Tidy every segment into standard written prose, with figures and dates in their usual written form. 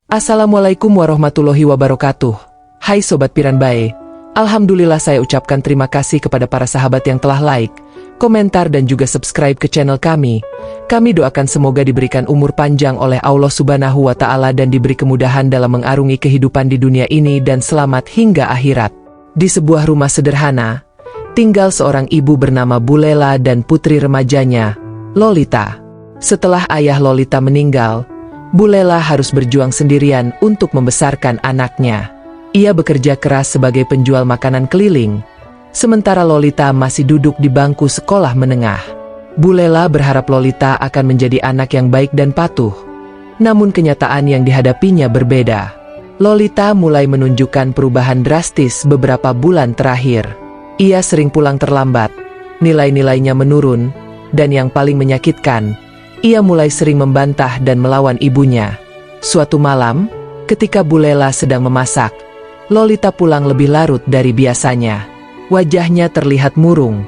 Assalamualaikum warahmatullahi wabarakatuh. Hai Sobat Piranbae, Alhamdulillah saya ucapkan terima kasih kepada para sahabat yang telah like, komentar dan juga subscribe ke channel kami. Kami doakan semoga diberikan umur panjang oleh Allah Subhanahu wa Ta'ala dan diberi kemudahan dalam mengarungi kehidupan di dunia ini dan selamat hingga akhirat. Di sebuah rumah sederhana, tinggal seorang ibu bernama Bu Lela dan putri remajanya, Lolita. Setelah ayah Lolita meninggal, Bu Lela harus berjuang sendirian untuk membesarkan anaknya. Ia bekerja keras sebagai penjual makanan keliling, sementara Lolita masih duduk di bangku sekolah menengah. Bu Lela berharap Lolita akan menjadi anak yang baik dan patuh. Namun kenyataan yang dihadapinya berbeda. Lolita mulai menunjukkan perubahan drastis beberapa bulan terakhir. Ia sering pulang terlambat, nilai-nilainya menurun, dan yang paling menyakitkan, ia mulai sering membantah dan melawan ibunya. Suatu malam, ketika Bu Lela sedang memasak, Lolita pulang lebih larut dari biasanya. Wajahnya terlihat murung,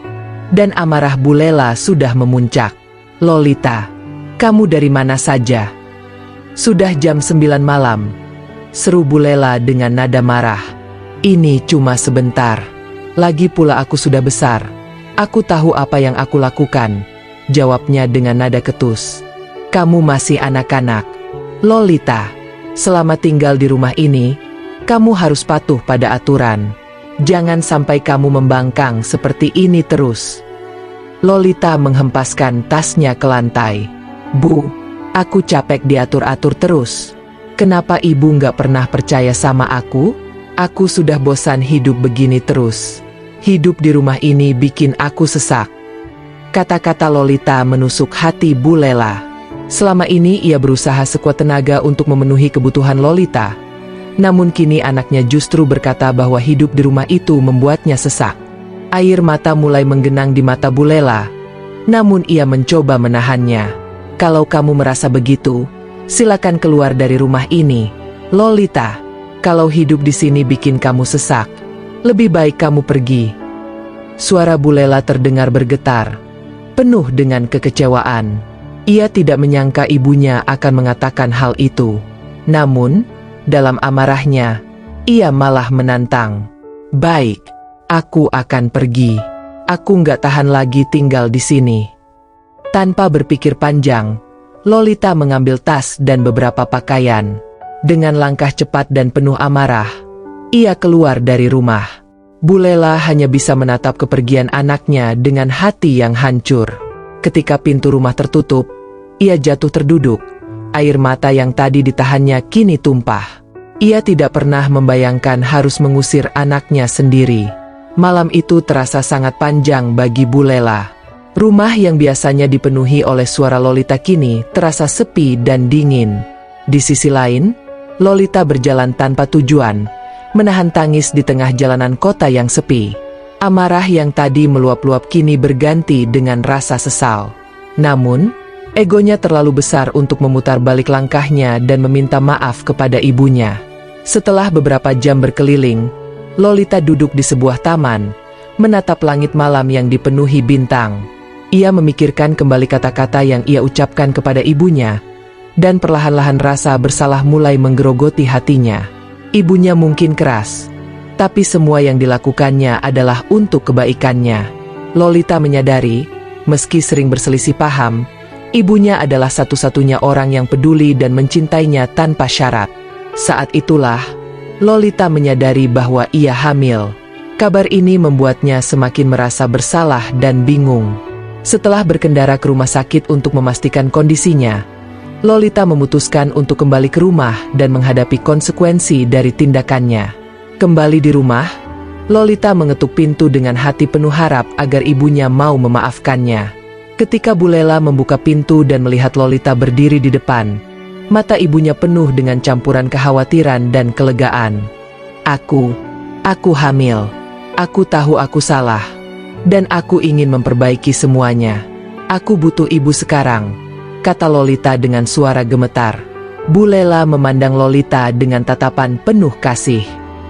dan amarah Bu Lela sudah memuncak. "Lolita, kamu dari mana saja? Sudah jam 9 malam," seru Bu Lela dengan nada marah. "Ini cuma sebentar. Lagi pula aku sudah besar. Aku tahu apa yang aku lakukan," jawabnya dengan nada ketus. "Kamu masih anak-anak. Lolita, selama tinggal di rumah ini, kamu harus patuh pada aturan. Jangan sampai kamu membangkang seperti ini terus." Lolita menghempaskan tasnya ke lantai. "Bu, aku capek diatur-atur terus. Kenapa ibu nggak pernah percaya sama aku? Aku sudah bosan hidup begini terus. Hidup di rumah ini bikin aku sesak." Kata-kata Lolita menusuk hati Bu Lela. Selama ini ia berusaha sekuat tenaga untuk memenuhi kebutuhan Lolita. Namun kini anaknya justru berkata bahwa hidup di rumah itu membuatnya sesak. Air mata mulai menggenang di mata Bu Lela. Namun ia mencoba menahannya. "Kalau kamu merasa begitu, silakan keluar dari rumah ini, Lolita. Kalau hidup di sini bikin kamu sesak, lebih baik kamu pergi." Suara Bu Lela terdengar bergetar, penuh dengan kekecewaan. Ia tidak menyangka ibunya akan mengatakan hal itu. Namun, dalam amarahnya, ia malah menantang. "Baik, aku akan pergi. Aku nggak tahan lagi tinggal di sini." Tanpa berpikir panjang, Lolita mengambil tas dan beberapa pakaian. Dengan langkah cepat dan penuh amarah, ia keluar dari rumah. Bu Lela hanya bisa menatap kepergian anaknya dengan hati yang hancur. Ketika pintu rumah tertutup, ia jatuh terduduk. Air mata yang tadi ditahannya kini tumpah. Ia tidak pernah membayangkan harus mengusir anaknya sendiri. Malam itu terasa sangat panjang bagi Bu Lela. Rumah yang biasanya dipenuhi oleh suara Lolita kini terasa sepi dan dingin. Di sisi lain, Lolita berjalan tanpa tujuan, menahan tangis di tengah jalanan kota yang sepi. Amarah yang tadi meluap-luap kini berganti dengan rasa sesal. Namun, egonya terlalu besar untuk memutar balik langkahnya dan meminta maaf kepada ibunya. Setelah beberapa jam berkeliling, Lolita duduk di sebuah taman, menatap langit malam yang dipenuhi bintang. Ia memikirkan kembali kata-kata yang ia ucapkan kepada ibunya, dan perlahan-lahan rasa bersalah mulai menggerogoti hatinya. Ibunya mungkin keras, tapi semua yang dilakukannya adalah untuk kebaikannya. Lolita menyadari, meski sering berselisih paham, ibunya adalah satu-satunya orang yang peduli dan mencintainya tanpa syarat. Saat itulah, Lolita menyadari bahwa ia hamil. Kabar ini membuatnya semakin merasa bersalah dan bingung. Setelah berkendara ke rumah sakit untuk memastikan kondisinya, Lolita memutuskan untuk kembali ke rumah dan menghadapi konsekuensi dari tindakannya. Kembali di rumah, Lolita mengetuk pintu dengan hati penuh harap agar ibunya mau memaafkannya. Ketika Bu Lela membuka pintu dan melihat Lolita berdiri di depan, mata ibunya penuh dengan campuran kekhawatiran dan kelegaan. Aku hamil. Aku tahu aku salah. Dan aku ingin memperbaiki semuanya. Aku butuh ibu sekarang," kata Lolita dengan suara gemetar. Bu Lela memandang Lolita dengan tatapan penuh kasih.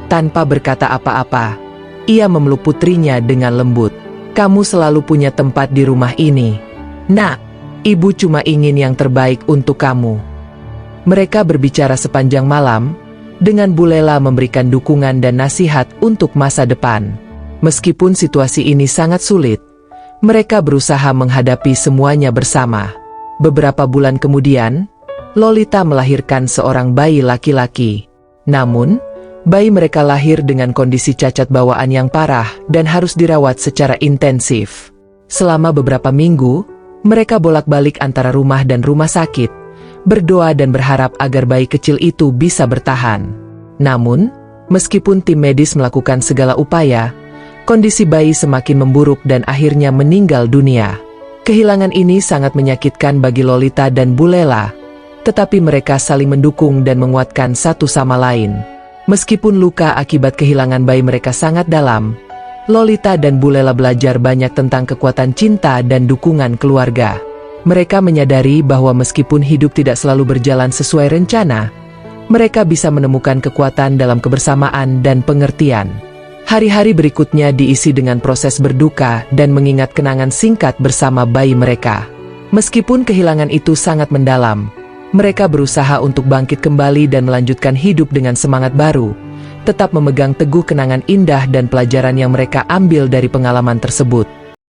Tanpa berkata apa-apa, ia memeluk putrinya dengan lembut. "Kamu selalu punya tempat di rumah ini, Nak. Ibu cuma ingin yang terbaik untuk kamu." Mereka berbicara sepanjang malam, dengan Bu Lela memberikan dukungan dan nasihat untuk masa depan. Meskipun situasi ini sangat sulit, mereka berusaha menghadapi semuanya bersama. Beberapa bulan kemudian, Lolita melahirkan seorang bayi laki-laki. Namun, bayi mereka lahir dengan kondisi cacat bawaan yang parah dan harus dirawat secara intensif. Selama beberapa minggu, mereka bolak-balik antara rumah dan rumah sakit, berdoa dan berharap agar bayi kecil itu bisa bertahan. Namun, meskipun tim medis melakukan segala upaya, kondisi bayi semakin memburuk dan akhirnya meninggal dunia. Kehilangan ini sangat menyakitkan bagi Lolita dan Bu Lela, tetapi mereka saling mendukung dan menguatkan satu sama lain. Meskipun luka akibat kehilangan bayi mereka sangat dalam, Lolita dan Bu Lela belajar banyak tentang kekuatan cinta dan dukungan keluarga. Mereka menyadari bahwa meskipun hidup tidak selalu berjalan sesuai rencana, mereka bisa menemukan kekuatan dalam kebersamaan dan pengertian. Hari-hari berikutnya diisi dengan proses berduka dan mengingat kenangan singkat bersama bayi mereka. Meskipun kehilangan itu sangat mendalam, mereka berusaha untuk bangkit kembali dan melanjutkan hidup dengan semangat baru, tetap memegang teguh kenangan indah dan pelajaran yang mereka ambil dari pengalaman tersebut.